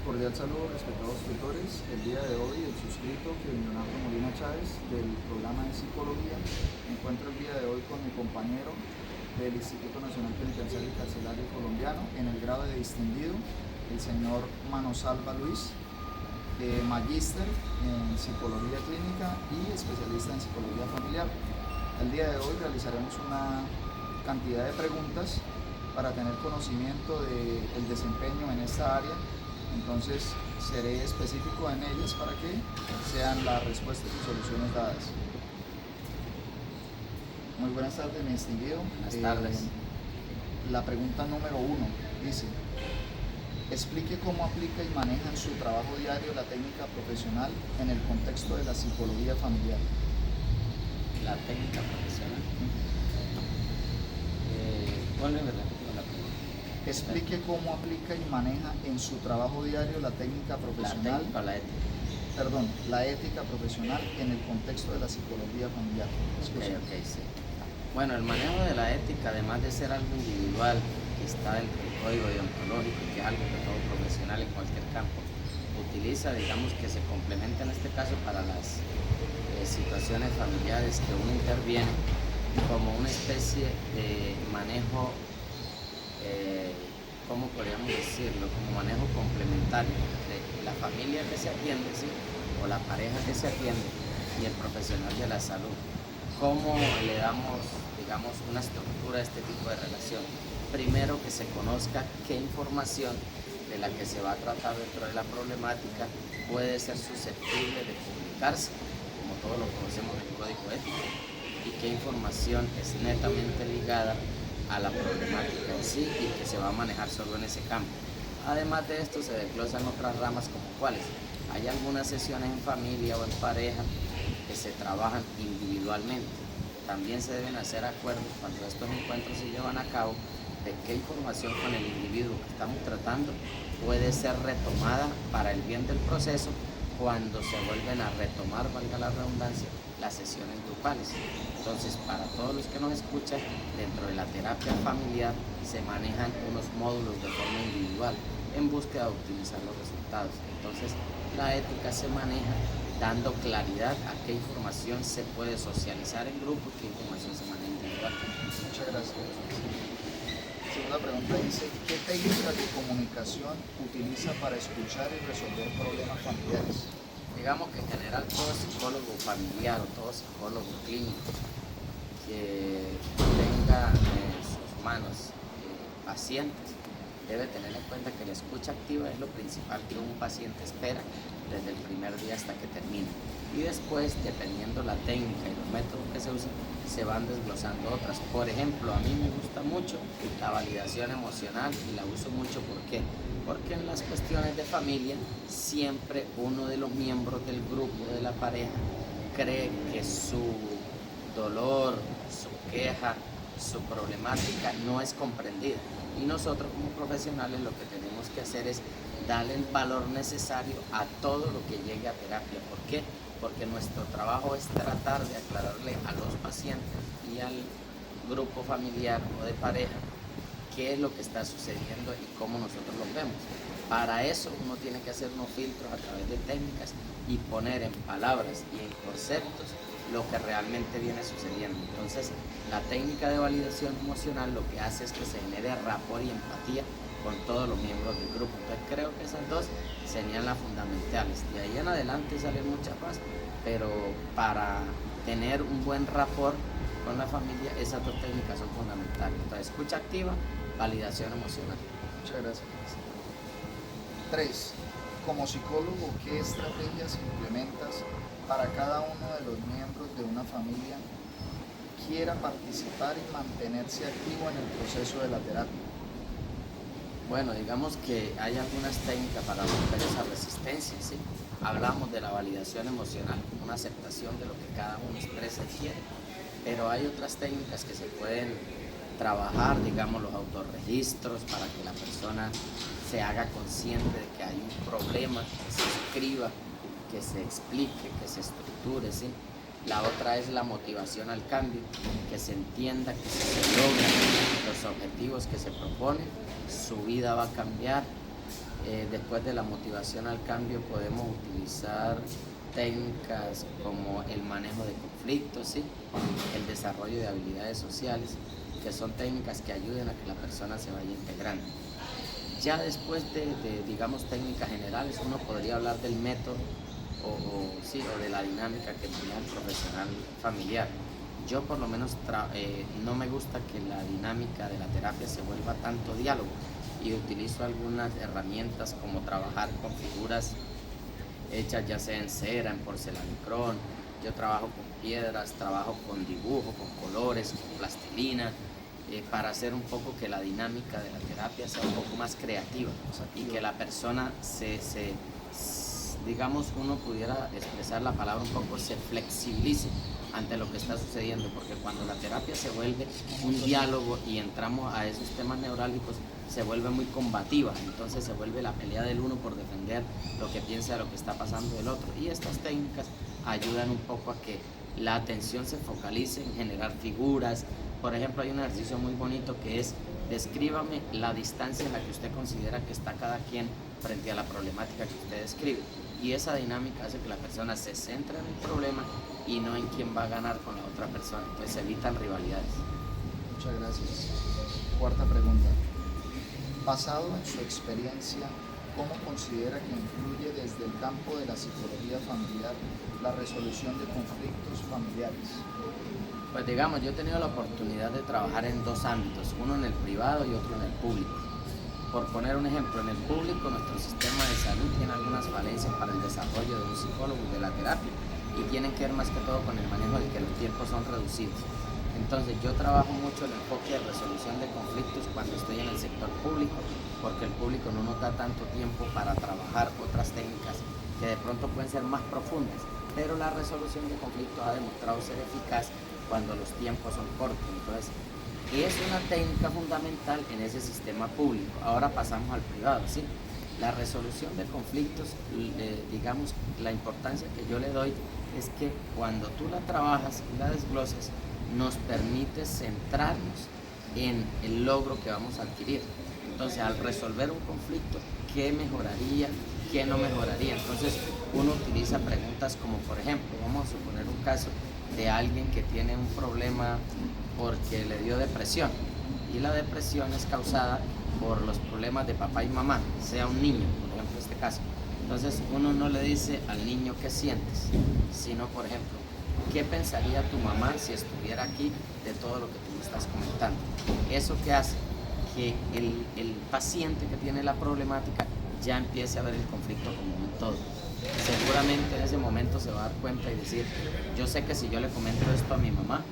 Cordial saludo, respetados tutores. El día de hoy, el suscrito Kevin Leonardo Molina Chávez del programa de psicología. Me encuentro el día de hoy con mi compañero del Instituto Nacional Penitenciario y Carcelario Colombiano en el grado de distinguido, el señor Manosalva Luis, magíster en psicología clínica y especialista en psicología familiar. El día de hoy realizaremos una cantidad de preguntas para tener conocimiento del desempeño en esta área. Entonces seré específico en ellas para que sean las respuestas y soluciones dadas. Muy buenas tardes, mi distinguido. Buenas tardes. La pregunta número 1 dice: explique cómo aplica y maneja en su trabajo diario la técnica profesional en el contexto de la psicología familiar. La técnica profesional. Vuelve a repetir la pregunta. Explique cómo aplica y maneja en su trabajo diario la técnica profesional. La técnica o la ética. Perdón, la ética profesional en el contexto de la psicología familiar. Ok, sí. Bueno, el manejo de la ética, además de ser algo individual, que está dentro del código deontológico y que es algo que todo profesional en cualquier campo utiliza, digamos que se complementa en este caso para las situaciones familiares que uno interviene como una especie de manejo, ¿cómo podríamos decirlo? Como manejo complementario de la familia que se atiende, ¿sí? O la pareja que se atiende y el profesional de la salud. ¿Cómo le damos, digamos, una estructura a este tipo de relación? Primero, que se conozca qué información de la que se va a tratar dentro de la problemática puede ser susceptible de publicarse, como todos lo conocemos en el código ético, y qué información es netamente ligada a la problemática en sí y que se va a manejar solo en ese campo. Además de esto, se desglosan otras ramas como cuáles. Hay algunas sesiones en familia o en pareja que se trabajan individualmente. También se deben hacer acuerdos cuando estos encuentros se llevan a cabo de qué información con el individuo que estamos tratando puede ser retomada para el bien del proceso cuando se vuelven a retomar, valga la redundancia, las sesiones grupales. Entonces, para todos los que nos escuchan, dentro de la terapia familiar se manejan unos módulos de forma individual en búsqueda de optimizar los resultados. Entonces, la ética se maneja dando claridad a qué información se puede socializar en grupo y qué información se maneja individual. Muchas gracias. Segunda pregunta dice: ¿qué técnicas de comunicación utiliza para escuchar y resolver problemas familiares? Digamos que en general todo psicólogo familiar o todo psicólogo clínico que tenga en sus manos pacientes debe tener en cuenta que la escucha activa es lo principal que un paciente espera desde el primer día hasta que termine. Y después, dependiendo la técnica y los métodos que se usen, se van desglosando otras. Por ejemplo, a mí me gusta mucho la validación emocional y la uso mucho. ¿Por qué? Porque en las cuestiones de familia siempre uno de los miembros del grupo de la pareja cree que su dolor, su queja, su problemática no es comprendida. Y nosotros como profesionales lo que tenemos que hacer es darle el valor necesario a todo lo que llegue a terapia. ¿Por qué? Porque nuestro trabajo es tratar de aclararle a los pacientes y al grupo familiar o de pareja qué es lo que está sucediendo y cómo nosotros lo vemos. Para eso uno tiene que hacer unos filtros a través de técnicas y poner en palabras y en conceptos lo que realmente viene sucediendo. Entonces, la técnica de validación emocional lo que hace es que se genere rapport y empatía con todos los miembros del grupo. Entonces, creo que esas dos serían las fundamentales. De ahí en adelante salen muchas más, pero para tener un buen rapport con la familia, esas dos técnicas son fundamentales. Entonces, escucha activa, validación emocional. Muchas gracias. 3. Como psicólogo, ¿qué estrategias implementas para cada uno de los miembros de una familia quiera participar y mantenerse activo en el proceso de la terapia? Bueno, digamos que hay algunas técnicas para romper esa resistencia, ¿sí? Hablamos de la validación emocional, una aceptación de lo que cada uno expresa y quiere, pero hay otras técnicas que se pueden trabajar, digamos, los autorregistros para que la persona se haga consciente de que hay un problema, que se escriba, que se explique, que se estructure, ¿sí? La otra es la motivación al cambio, que se entienda que si se logran los objetivos que se proponen, su vida va a cambiar Después de la motivación al cambio podemos utilizar técnicas como el manejo de conflictos, ¿sí? El desarrollo de habilidades sociales, que son técnicas que ayuden a que la persona se vaya integrando. Ya después digamos, técnicas generales, uno podría hablar del método o de la dinámica que tiene el profesional familiar. Yo por lo menos no me gusta que la dinámica de la terapia se vuelva tanto diálogo, y utilizo algunas herramientas como trabajar con figuras hechas ya sea en cera, en porcelanicrón. Yo trabajo con piedras, trabajo con dibujo, con colores, con plastilina, para hacer un poco que la dinámica de la terapia sea un poco más creativa y que la persona digamos, uno pudiera expresar la palabra un poco, se flexibilice ante lo que está sucediendo, porque cuando la terapia se vuelve un diálogo y entramos a esos temas neurálgicos, se vuelve muy combativa, entonces se vuelve la pelea del uno por defender lo que piensa de lo que está pasando del otro, y estas técnicas ayudan un poco a que la atención se focalice en generar figuras. Por ejemplo, hay un ejercicio muy bonito que es: descríbame la distancia en la que usted considera que está cada quien frente a la problemática que usted describe. Y esa dinámica hace que la persona se centre en el problema y no en quién va a ganar con la otra persona. Entonces se evitan rivalidades. Muchas gracias. Cuarta pregunta. Basado en su experiencia, ¿cómo considera que influye desde el campo de la psicología familiar la resolución de conflictos familiares? Pues digamos, yo he tenido la oportunidad de trabajar en dos ámbitos, uno en el privado y otro en el público. Por poner un ejemplo, en el público nuestro sistema de salud tiene algunas falencias para el desarrollo de un psicólogo y de la terapia, y tienen que ver más que todo con el manejo de que los tiempos son reducidos. Entonces yo trabajo mucho el enfoque de resolución de conflictos cuando estoy en el sector público, porque el público no nos da tanto tiempo para trabajar otras técnicas que de pronto pueden ser más profundas, pero la resolución de conflictos ha demostrado ser eficaz cuando los tiempos son cortos. Entonces es una técnica fundamental en ese sistema público. Ahora pasamos al privado, ¿sí? La resolución de conflictos, digamos, la importancia que yo le doy es que cuando tú la trabajas y la desglosas, nos permite centrarnos en el logro que vamos a adquirir. Entonces, al resolver un conflicto, ¿qué mejoraría? ¿Qué no mejoraría? Entonces, uno utiliza preguntas como, por ejemplo, vamos a suponer un caso de alguien que tiene un problema porque le dio depresión, y la depresión es causada por los problemas de papá y mamá, sea un niño, por ejemplo, en este caso. Entonces, uno no le dice al niño qué sientes, sino, por ejemplo, ¿qué pensaría tu mamá si estuviera aquí de todo lo que tú me estás comentando? Eso que hace que el paciente que tiene la problemática ya empiece a ver el conflicto como un todo. Seguramente en ese momento se va a dar cuenta y decir: yo sé que si yo le comento esto a mi mamá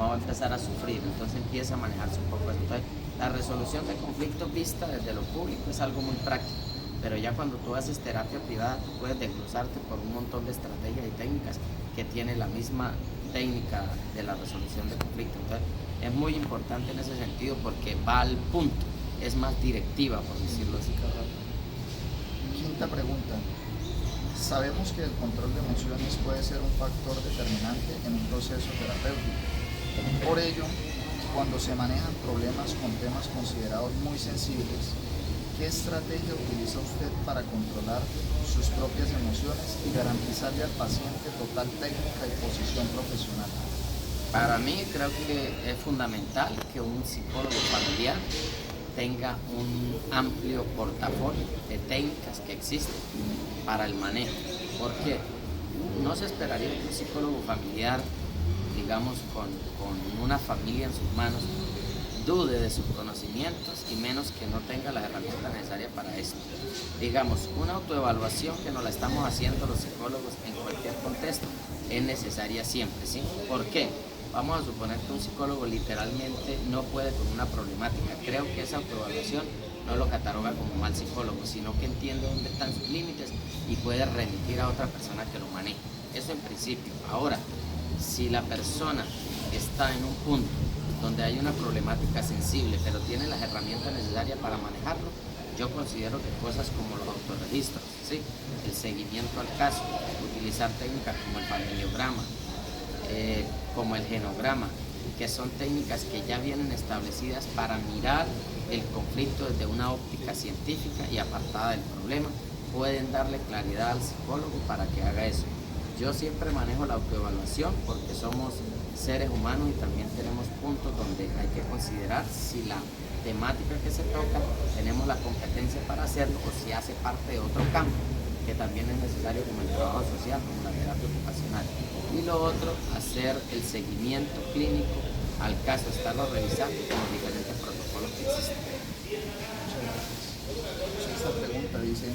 va a empezar a sufrir. Entonces empieza a manejarse un poco eso. Entonces, la resolución de conflictos vista desde lo público es algo muy práctico, pero ya cuando tú haces terapia privada, tú puedes desglosarte por un montón de estrategias y técnicas que tiene la misma técnica de la resolución de conflictos. Entonces, es muy importante en ese sentido porque va al punto, es más directiva, por decirlo así. Quinta pregunta. Sabemos que el control de emociones puede ser un factor determinante en un proceso terapéutico. Por ello, cuando se manejan problemas con temas considerados muy sensibles, ¿qué estrategia utiliza usted para controlar sus propias emociones y garantizarle al paciente total técnica y posición profesional? Para mí creo que es fundamental que un psicólogo familiar tenga un amplio portafolio de técnicas que existen para el manejo, porque no se esperaría que un psicólogo familiar, digamos, con una familia en sus manos, dude de sus conocimientos, y menos que no tenga las herramientas necesarias para esto. Digamos, una autoevaluación que nos la estamos haciendo los psicólogos en cualquier contexto es necesaria siempre, ¿sí? ¿Por qué? Vamos a suponer que un psicólogo literalmente no puede con una problemática. Creo que esa autoevaluación no lo cataloga como mal psicólogo, sino que entiende dónde están sus límites y puede remitir a otra persona que lo maneje. Eso en principio. Ahora, si la persona está en un punto donde hay una problemática sensible, pero tiene las herramientas necesarias para manejarlo, yo considero que cosas como los autorregistros, ¿sí? El seguimiento al caso, utilizar técnicas como el familiograma, como el genograma, que son técnicas que ya vienen establecidas para mirar el conflicto desde una óptica científica y apartada del problema. Pueden darle claridad al psicólogo para que haga eso. Yo siempre manejo la autoevaluación porque somos seres humanos y también tenemos puntos donde hay que considerar si la temática que se toca tenemos la competencia para hacerlo o si hace parte de otro campo que también es necesario, como el trabajo social, como la terapia ocupacional. Y lo otro, hacer el seguimiento clínico al caso, estarlo revisando con los diferentes protocolos que existen. Muchas gracias. Esta pregunta dice,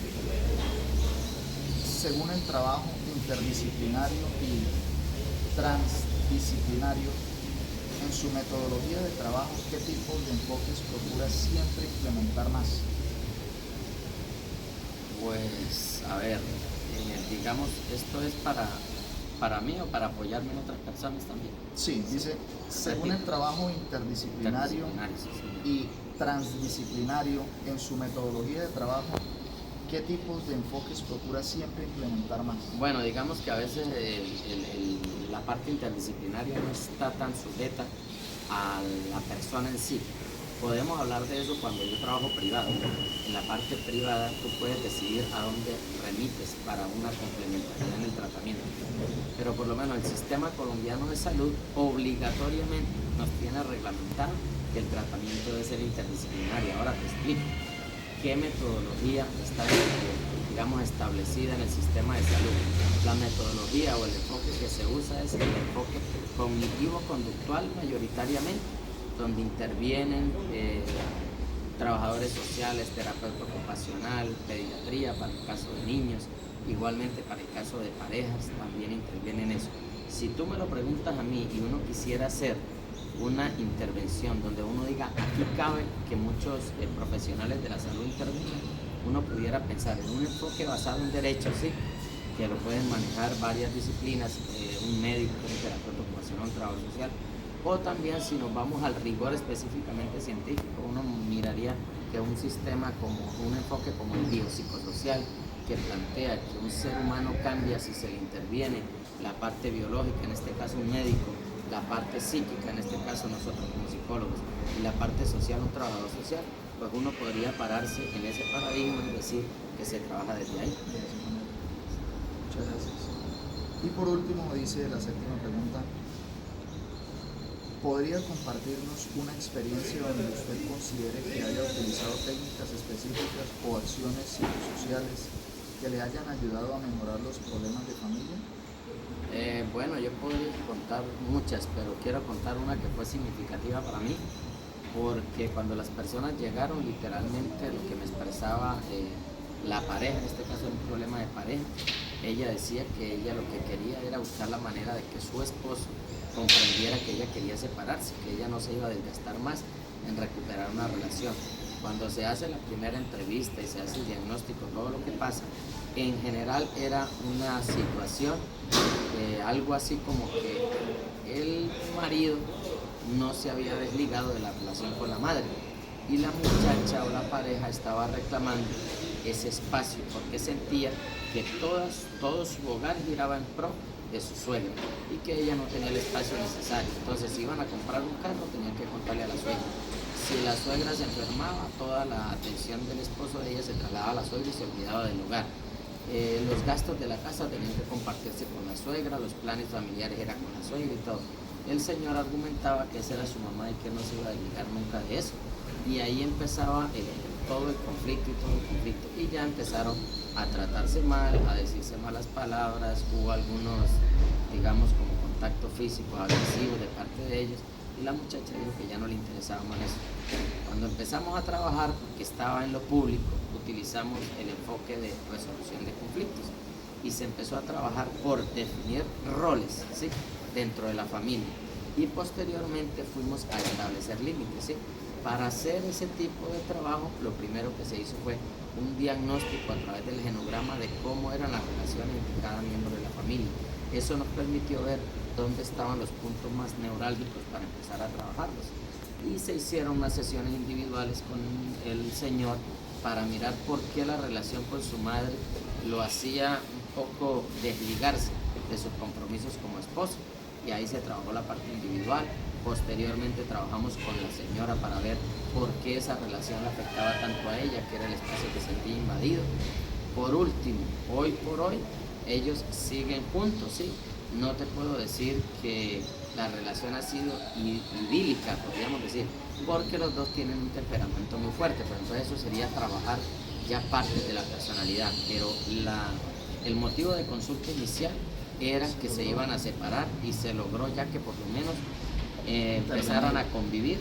según el trabajo interdisciplinario y transdisciplinario, en su metodología de trabajo, ¿qué tipos de enfoques procura siempre implementar más? Pues, a ver, digamos, esto es para mí o para apoyarme en otras personas también. Sí, dice, según el trabajo interdisciplinario Sí. y transdisciplinario, en su metodología de trabajo, ¿qué tipos de enfoques procura siempre implementar más? Bueno, digamos que a veces la parte interdisciplinaria no está tan sujeta a la persona en sí. Podemos hablar de eso cuando yo trabajo privado. En la parte privada tú puedes decidir a dónde remites para una complementariedad en el tratamiento. Pero por lo menos el sistema colombiano de salud obligatoriamente nos tiene reglamentado que el tratamiento debe ser interdisciplinario. Ahora te explico qué metodología está, digamos, establecida en el sistema de salud. La metodología o el enfoque que se usa es el enfoque cognitivo-conductual mayoritariamente, donde intervienen trabajadores sociales, terapeuta ocupacional, pediatría para el caso de niños, igualmente para el caso de parejas también intervienen eso. Si tú me lo preguntas a mí y uno quisiera hacer una intervención donde uno diga, aquí cabe que muchos profesionales de la salud intervengan, uno pudiera pensar en un enfoque basado en derechos, sí, que lo pueden manejar varias disciplinas, un médico, un terapeuta ocupacional, un trabajo social, o también si nos vamos al rigor específicamente científico, uno miraría que un sistema como un enfoque como el biopsicosocial, que plantea que un ser humano cambia si se le interviene la parte biológica, en este caso un médico, la parte psíquica, en este caso nosotros como psicólogos, y la parte social, un trabajador social, pues uno podría pararse en ese paradigma y decir que se trabaja desde ahí. Muchas gracias. Y por último, dice la séptima pregunta, ¿podría compartirnos una experiencia donde usted considere que haya utilizado técnicas específicas o acciones psicosociales que le hayan ayudado a mejorar los problemas de familia? Bueno, yo podría contar muchas, pero quiero contar una que fue significativa para mí, porque cuando las personas llegaron, literalmente lo que me expresaba la pareja, en este caso era un problema de pareja, ella decía que ella lo que quería era buscar la manera de que su esposo comprendiera que ella quería separarse, que ella no se iba a desgastar más en recuperar una relación. Cuando se hace la primera entrevista y se hace el diagnóstico, todo lo que pasa, en general era una situación, algo así como que el marido no se había desligado de la relación con la madre y la muchacha o la pareja estaba reclamando ese espacio porque sentía que todo su hogar giraba en pro de su suegra y que ella no tenía el espacio necesario. Entonces, si iban a comprar un carro, tenían que contarle a la suegra. Si la suegra se enfermaba, toda la atención del esposo de ella se trasladaba a la suegra y se olvidaba del hogar. Los gastos de la casa tenían que compartirse con la suegra, los planes familiares eran con la suegra y todo. El señor argumentaba que esa era su mamá y que no se iba a desligar nunca de eso. Y ahí empezaba todo el conflicto y todo el conflicto. Y ya empezaron a tratarse mal, a decirse malas palabras, hubo algunos, digamos, como contacto físico agresivo de parte de ellos. Y la muchacha dijo que ya no le interesaba más eso. Cuando empezamos a trabajar, porque estaba en lo público, utilizamos el enfoque de resolución de conflictos y se empezó a trabajar por definir roles, ¿sí?, dentro de la familia, y posteriormente fuimos a establecer límites, ¿sí? Para hacer ese tipo de trabajo, lo primero que se hizo fue un diagnóstico a través del genograma de cómo eran las relaciones entre cada miembro de la familia. Eso nos permitió ver dónde estaban los puntos más neurálgicos para empezar a trabajarlos. Y se hicieron unas sesiones individuales con el señor para mirar por qué la relación con su madre lo hacía un poco desligarse de sus compromisos como esposo. Y ahí se trabajó la parte individual, Posteriormente trabajamos con la señora para ver por qué esa relación le afectaba tanto a ella, que era el espacio que sentía invadido. Por último, hoy por hoy, ellos siguen juntos, ¿sí? No te puedo decir que la relación ha sido idílica, podríamos decir, porque los dos tienen un temperamento muy fuerte, pero entonces eso sería trabajar ya parte de la personalidad. Pero el motivo de consulta inicial era que se iban a separar y se logró ya que por lo menos empezaran a convivir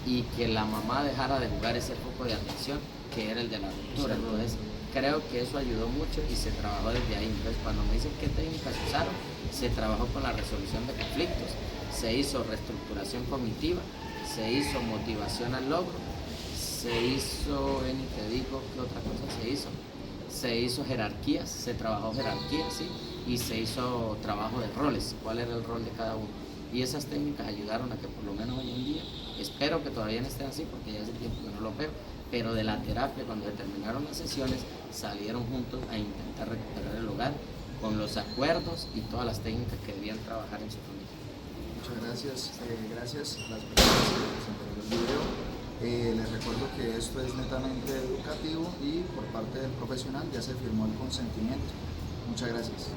y que la mamá dejara de jugar ese foco de atención que era el de la ruptura. Entonces creo que eso ayudó mucho y se trabajó desde ahí. Entonces cuando me dicen qué técnicas usaron, se trabajó con la resolución de conflictos, se hizo reestructuración cognitiva, se hizo motivación al logro, se hizo, ven y te digo qué otra cosa se hizo jerarquías, se trabajó jerarquías, ¿sí? Y se hizo trabajo de roles, cuál era el rol de cada uno. Y esas técnicas ayudaron a que por lo menos hoy en día, espero que todavía no estén así porque ya hace tiempo que no lo veo, pero de la terapia, cuando se terminaron las sesiones, salieron juntos a intentar recuperar el hogar con los acuerdos y todas las técnicas que debían trabajar en su familia. Muchas gracias, gracias a las personas que presentaron el video. Les recuerdo que esto es netamente educativo y por parte del profesional ya se firmó el consentimiento. Muchas gracias.